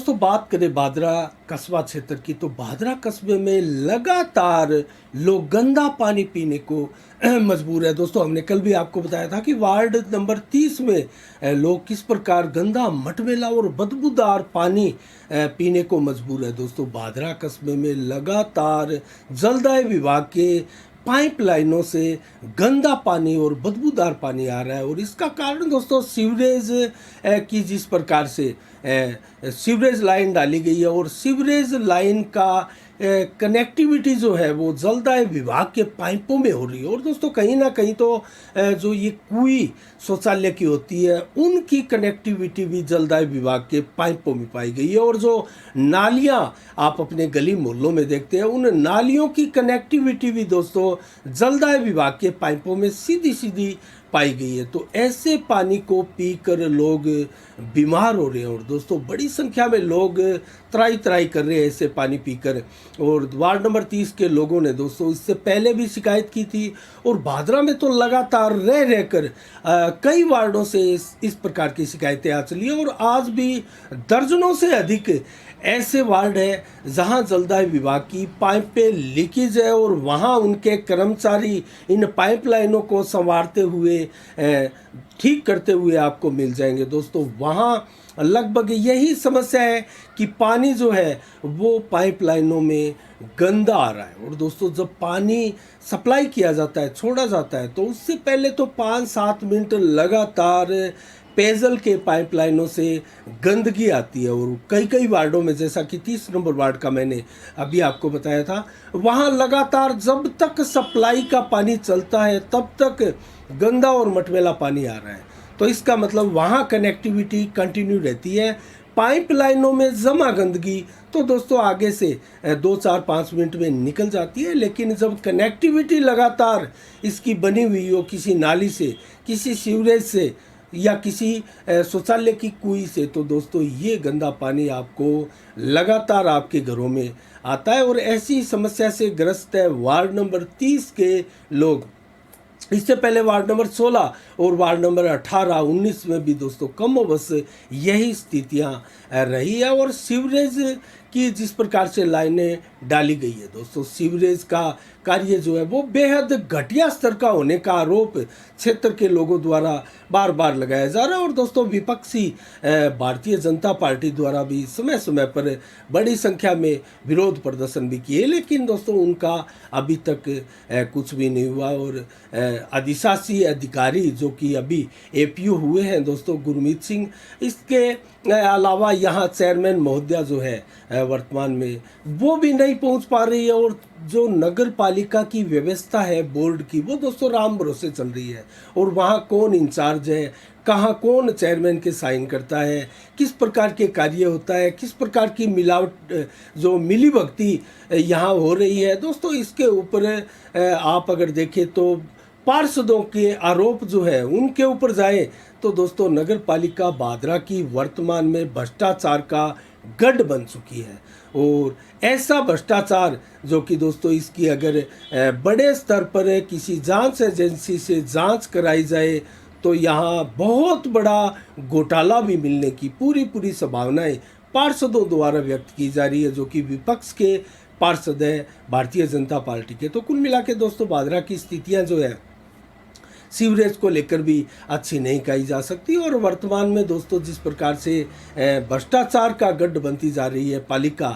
दोस्तों बात करें भादरा कस्बा क्षेत्र की, तो भादरा कस्बे में लगातार लोग गंदा पानी पीने को मजबूर है। दोस्तों हमने कल भी आपको बताया था कि वार्ड नंबर 30 में लोग किस प्रकार गंदा मटमैला और बदबूदार पानी पीने को मजबूर है। दोस्तों भादरा कस्बे में लगातार जलदाय विभाग के पाइप लाइनों से गंदा पानी और बदबूदार पानी आ रहा है, और इसका कारण दोस्तों सीवरेज की जिस प्रकार से सीवरेज लाइन डाली गई है, और सीवरेज लाइन का कनेक्टिविटी जो है वो जलदाय विभाग के पाइपों में हो रही है। और दोस्तों कहीं ना कहीं तो जो ये कुई शौचालय की होती है उनकी कनेक्टिविटी भी जलदाय विभाग के पाइपों में पाई गई है, और जो नालियां आप अपने गली मोहल्लों में देखते हैं उन नालियों की कनेक्टिविटी भी दोस्तों जलदाय विभाग के पाइपों में सीधी सीधी पाई गई है। तो ऐसे पानी को पीकर लोग बीमार हो रहे हैं, और दोस्तों बड़ी संख्या में लोग त्राई त्राई कर रहे हैं ऐसे पानी पीकर। और वार्ड नंबर 30 के लोगों ने दोस्तों इससे पहले भी शिकायत की थी, और भादरा में तो लगातार रह रहकर कई वार्डों से इस प्रकार की शिकायतें आ चली हैं, और आज भी दर्जनों से अधिक ऐसे वार्ड है जहां जलदाय विभाग की पाइप पे लीकेज है, और वहां उनके कर्मचारी इन पाइपलाइनों को संवारते हुए ठीक करते हुए आपको मिल जाएंगे। दोस्तों वहां लगभग यही समस्या है कि पानी जो है वो पाइपलाइनों में गंदा आ रहा है। और दोस्तों जब पानी सप्लाई किया जाता है, छोड़ा जाता है, तो उससे पहले तो 5-7 मिनट लगातार पेयजल के पाइपलाइनों से गंदगी आती है, और कई कई वार्डों में, जैसा कि 30 नंबर वार्ड का मैंने अभी आपको बताया था, वहाँ लगातार जब तक सप्लाई का पानी चलता है तब तक गंदा और मटमैला पानी आ रहा है। तो इसका मतलब वहाँ कनेक्टिविटी कंटिन्यू रहती है, पाइपलाइनों में जमा गंदगी तो दोस्तों आगे से 2-4-5 मिनट में निकल जाती है, लेकिन जब कनेक्टिविटी लगातार इसकी बनी हुई हो किसी नाली से, किसी सीवरेज से, या किसी शौचालय की कुई से, तो दोस्तों ये गंदा पानी आपको लगातार आपके घरों में आता है। और ऐसी समस्या से ग्रस्त है वार्ड नंबर 30 के लोग। इससे पहले वार्ड नंबर 16 और वार्ड नंबर 18-19 में भी दोस्तों कम बस यही स्थितियां रही है, और सीवरेज की जिस प्रकार से लाइनें डाली गई है दोस्तों, सीवरेज का कार्य जो है वो बेहद घटिया स्तर का होने का आरोप क्षेत्र के लोगों द्वारा बार बार लगाया जा रहा है। और दोस्तों विपक्षी भारतीय जनता पार्टी द्वारा भी समय समय पर बड़ी संख्या में विरोध प्रदर्शन भी किए, लेकिन दोस्तों उनका अभी तक कुछ भी नहीं हुआ। और अधिशासी अधिकारी जो कि अभी एपीओ हुए हैं दोस्तों गुरमीत सिंह, इसके अलावा यहाँ चेयरमैन महोदया जो है वर्तमान में वो भी नहीं पहुंच पा रही है, और जो नगर पालिका की व्यवस्था है बोर्ड की वो दोस्तों राम भरोसे चल रही है। और वहाँ कौन इंचार्ज है, कहाँ कौन चेयरमैन के साइन करता है, किस प्रकार के कार्य होता है, किस प्रकार की मिलावट जो मिली भगती यहाँ हो रही है दोस्तों, इसके ऊपर आप अगर देखें तो पार्षदों के आरोप जो है उनके ऊपर जाए तो दोस्तों नगर पालिका भादरा की वर्तमान में भ्रष्टाचार का गढ़ बन चुकी है। और ऐसा भ्रष्टाचार जो कि दोस्तों इसकी अगर बड़े स्तर पर किसी जांच एजेंसी से जांच कराई जाए तो यहाँ बहुत बड़ा घोटाला भी मिलने की पूरी संभावनाएं पार्षदों द्वारा व्यक्त की जा रही है, जो कि विपक्ष के पार्षद है भारतीय जनता पार्टी के। तो कुल मिला के दोस्तों भादरा की स्थितियाँ जो है सीवरेज को लेकर भी अच्छी नहीं कही जा सकती, और वर्तमान में दोस्तों जिस प्रकार से भ्रष्टाचार का गढ़ बनती जा रही है पालिका,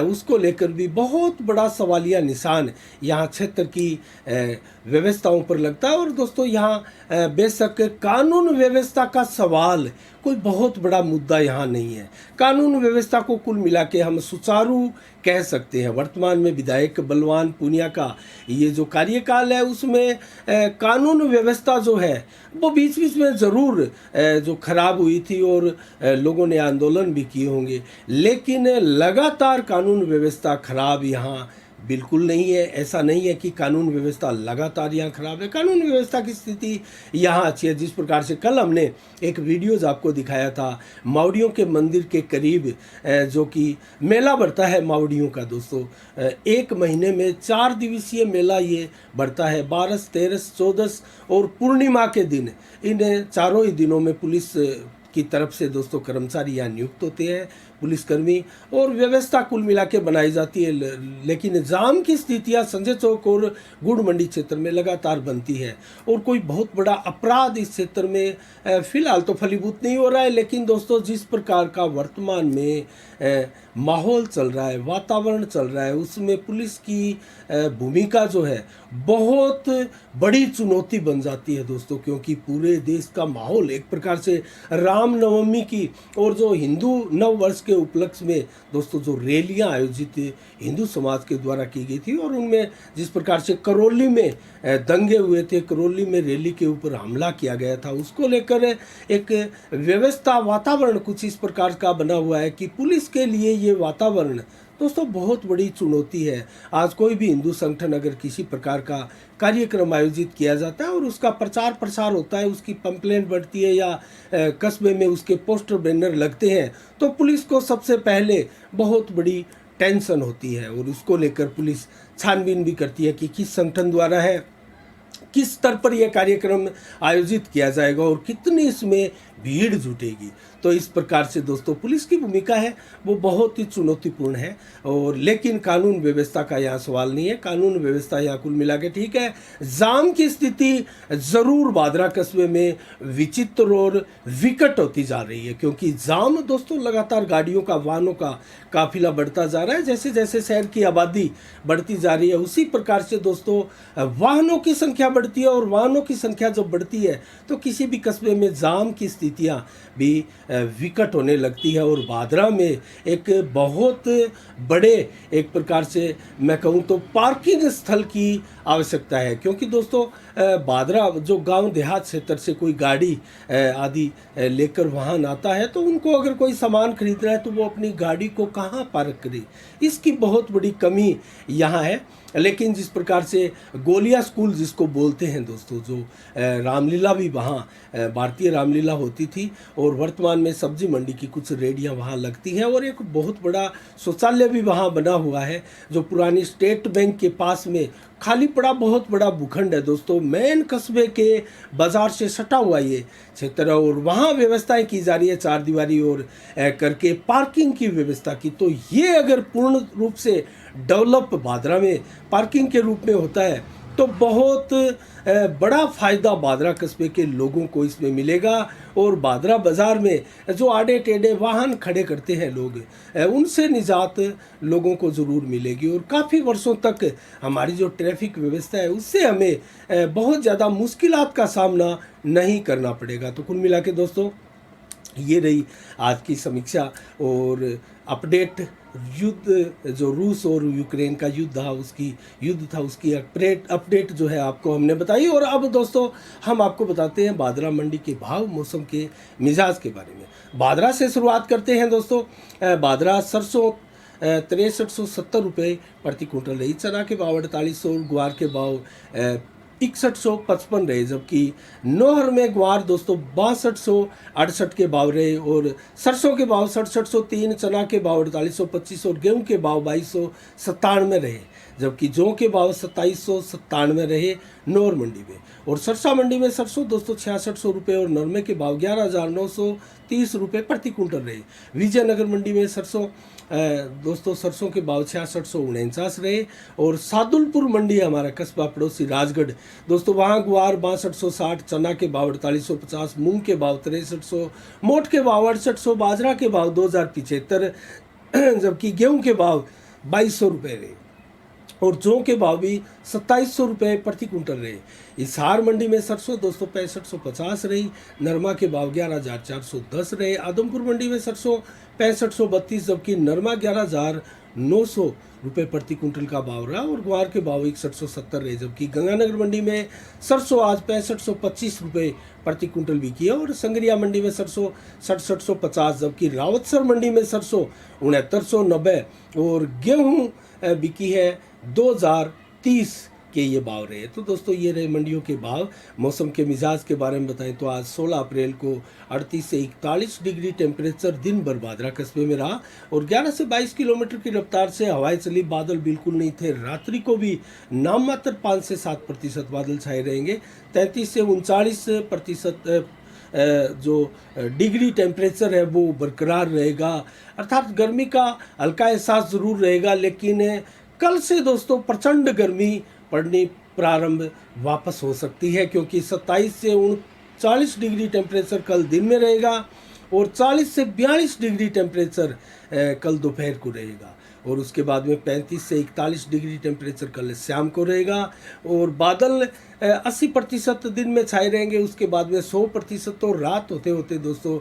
उसको लेकर भी बहुत बड़ा सवालिया निशान यहाँ क्षेत्र की व्यवस्थाओं पर लगता है। और दोस्तों यहाँ बेशक कानून व्यवस्था का सवाल कोई बहुत बड़ा मुद्दा यहाँ नहीं है, कानून व्यवस्था को कुल मिला के हम सुचारू कह सकते हैं। वर्तमान में विधायक बलवान पूनिया का ये जो कार्यकाल है उसमें कानून व्यवस्था जो है वो बीच बीच में ज़रूर जो खराब हुई थी, और लोगों ने आंदोलन भी किए होंगे, लेकिन लगातार कानून व्यवस्था खराब यहाँ बिल्कुल नहीं है। ऐसा नहीं है कि कानून व्यवस्था लगातार यहाँ खराब है, कानून व्यवस्था की स्थिति यहाँ अच्छी है। जिस प्रकार से कल हमने एक वीडियोज़ आपको दिखाया था मावड़ियों के मंदिर के करीब जो कि मेला बढ़ता है मावड़ियों का दोस्तों, 1 महीने में 4 दिवसीय मेला ये बढ़ता है, 12, 13, 14 और पूर्णिमा के दिन। इन चारों ही दिनों में पुलिस की तरफ से दोस्तों कर्मचारी यहाँ नियुक्त होते हैं, पुलिसकर्मी, और व्यवस्था कुल मिला के बनाई जाती है। लेकिन जाम की स्थितियाँ संजय चौक और गुड़ मंडी क्षेत्र में लगातार बनती है और कोई बहुत बड़ा अपराध इस क्षेत्र में फिलहाल तो फलीभूत नहीं हो रहा है। लेकिन दोस्तों जिस प्रकार का वर्तमान में माहौल चल रहा है, वातावरण चल रहा है, उसमें पुलिस की भूमिका जो है बहुत बड़ी चुनौती बन जाती है दोस्तों, क्योंकि पूरे देश का माहौल एक प्रकार से रामनवमी की और जो हिंदू नव वर्ष के उपलक्ष्य में दोस्तों जो रैलियां आयोजित हिंदू समाज के द्वारा की गई थी और उनमें जिस प्रकार से करौली में दंगे हुए थे, करौली में रैली के ऊपर हमला किया गया था, उसको लेकर एक व्यवस्था वातावरण कुछ इस प्रकार का बना हुआ है कि पुलिस के लिए ये वातावरण दोस्तों बहुत बड़ी चुनौती है। आज कोई भी हिंदू संगठन अगर किसी प्रकार का कार्यक्रम आयोजित किया जाता है और उसका प्रचार प्रसार होता है, उसकी पंपलेट बढ़ती है या कस्बे में उसके पोस्टर बैनर लगते हैं, तो पुलिस को सबसे पहले बहुत बड़ी टेंशन होती है और उसको लेकर पुलिस छानबीन भी करती है कि किस संगठन द्वारा है, किस स्तर पर यह कार्यक्रम आयोजित किया जाएगा और कितनी इसमें भीड़ जुटेगी। तो इस प्रकार से दोस्तों पुलिस की भूमिका है वो बहुत ही चुनौतीपूर्ण है। और लेकिन कानून व्यवस्था का यहाँ सवाल नहीं है, कानून व्यवस्था यहाँ कुल मिला के ठीक है। जाम की स्थिति ज़रूर बादरा कस्बे में विचित्र और विकट होती जा रही है, क्योंकि जाम दोस्तों लगातार गाड़ियों का, वाहनों का काफिला बढ़ता जा रहा है। जैसे जैसे शहर की आबादी बढ़ती जा रही है उसी प्रकार से दोस्तों वाहनों की संख्या बढ़ती है और वाहनों की संख्या जब बढ़ती है तो किसी भी कस्बे में जाम की स्थितियां भी विकट होने लगती है। और बादरा में एक बहुत बड़े एक प्रकार से मैं कहूँ तो पार्किंग स्थल की आवश्यकता है, क्योंकि दोस्तों बादरा जो गांव देहात क्षेत्र से कोई गाड़ी आदि लेकर वाहन आता है तो उनको अगर कोई सामान खरीदना है तो वो अपनी गाड़ी को कहाँ पार्क करे, इसकी बहुत बड़ी कमी यहाँ है। लेकिन जिस प्रकार से गोलिया स्कूल जिसको बोलते हैं दोस्तों, जो रामलीला भी वहाँ भारतीय रामलीला होती थी और वर्तमान में सब्जी मंडी की कुछ रेडियाँ वहाँ लगती हैं और एक बहुत बड़ा शौचालय भी वहाँ बना हुआ है जो पुरानी स्टेट बैंक के पास में खाली पड़ा बहुत बड़ा भूखंड है दोस्तों। मेन कस्बे के बाजार से सटा हुआ ये क्षेत्र और वहाँ व्यवस्थाएं की जा रही है चार दीवारी और करके पार्किंग की व्यवस्था की। तो ये अगर पूर्ण रूप से डेवलप बादरा में पार्किंग के रूप में होता है तो बहुत बड़ा फ़ायदा बादरा कस्बे के लोगों को इसमें मिलेगा। और बादरा बाज़ार में जो आड़े टेढ़े वाहन खड़े करते हैं लोग, उनसे निजात लोगों को ज़रूर मिलेगी और काफ़ी वर्षों तक हमारी जो ट्रैफिक व्यवस्था है उससे हमें बहुत ज़्यादा मुश्किलात का सामना नहीं करना पड़ेगा। तो कुल मिला के दोस्तों ये रही आज की समीक्षा और अपडेट। युद्ध जो रूस और यूक्रेन का युद्ध था उसकी अपडेट जो है आपको हमने बताई। और अब दोस्तों हम आपको बताते हैं बादरा मंडी के भाव, मौसम के मिजाज के बारे में। बादरा से शुरुआत करते हैं दोस्तों। बादरा सरसों 6370 रुपये प्रति क्विंटल रही, चना के भाव 4800, ग्वार के भाव 6155 रहे, जबकि नौहर में ग्वार दोस्तों 6268 के भाव रहे और सरसों के भाव 6703, चना के भाव 4825 और गेहूं के भाव 2297 रहे, जबकि जौ के भाव 2797 रहे नौहर मंडी में। और सरसा मंडी में सरसों दोस्तों 6600 रुपये और नरमे के भाव 11930 रुपये प्रति क्विंटल रहे। विजयनगर मंडी में सरसों दोस्तों सरसों के भाव 6649 रहे। और सादुलपुर मंडी हमारा कस्बा पड़ोसी राजगढ़ दोस्तों, वहाँ गुआर 6260, चना के भाव 4850, मूंग के भाव 6300, मोट के भाव 6800, बाजरा के भाव 2075, जबकि गेहूं के भाव 2200 रुपये रहे और जौ के भाव भी 2700 रुपये प्रति क्विंटल रहे। हिसार मंडी में सरसों दोस्तों 6550 रही, नरमा के भाव 11410 रहे। आदमपुर मंडी में सरसों 6532, जबकि नरमा 11900 रुपये प्रति क्विंटल का भाव रहा और ग्वार के भाव 6170 रहे, जबकि गंगानगर मंडी में सरसों आज 6525 रुपये प्रति क्विंटल बिकी है। और संगरिया मंडी में सरसों 6750, जबकि रावतसर मंडी में सरसों 6990 और गेहूँ बिकी है 2030 के ये भाव रहे। तो दोस्तों ये रहे मंडियों के भाव। मौसम के मिजाज के बारे में बताएं तो आज 16 अप्रैल को 38 से 41 डिग्री टेम्परेचर दिन भर बादरा कस्बे में रहा और 11 से 22 किलोमीटर की रफ्तार से हवाएं चली। बादल बिल्कुल नहीं थे। रात्रि को भी नाम मात्र 5 से 7% बादल छाए रहेंगे। 33 से 39% जो डिग्री टेम्परेचर है वो बरकरार रहेगा, अर्थात गर्मी का हल्का एहसास ज़रूर रहेगा। लेकिन कल से दोस्तों प्रचंड गर्मी पड़नी प्रारंभ वापस हो सकती है, क्योंकि 27 से 39 डिग्री टेम्परेचर कल दिन में रहेगा और 40 से 42 डिग्री टेम्परेचर कल दोपहर को रहेगा, और उसके बाद में 35 से 41 डिग्री टेम्परेचर कल शाम को रहेगा, और बादल 80% दिन में छाए रहेंगे। उसके बाद में 100% तो रात होते होते दोस्तों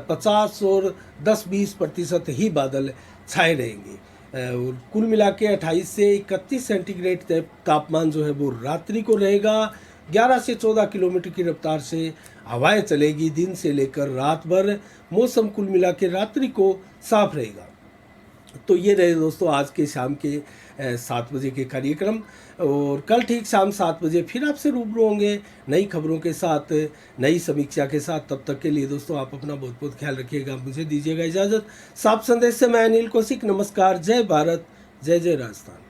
50 और 10-20% ही बादल छाए रहेंगे। और कुल मिला के 28 से 31 सेंटीग्रेड तापमान जो है वो रात्रि को रहेगा। 11 से 14 किलोमीटर की रफ्तार से हवाएं चलेगी दिन से लेकर रात भर। मौसम कुल मिला के रात्रि को साफ रहेगा। तो ये रहे दोस्तों आज के शाम के 7 बजे के कार्यक्रम, और कल ठीक शाम 7 बजे फिर आपसे रूबरू होंगे नई खबरों के साथ, नई समीक्षा के साथ। तब तक के लिए दोस्तों आप अपना बहुत बहुत ख्याल रखिएगा। मुझे दीजिएगा इजाज़त। साफ संदेश से मैं अनिल कौशिक, नमस्कार। जय भारत, जय जय राजस्थान।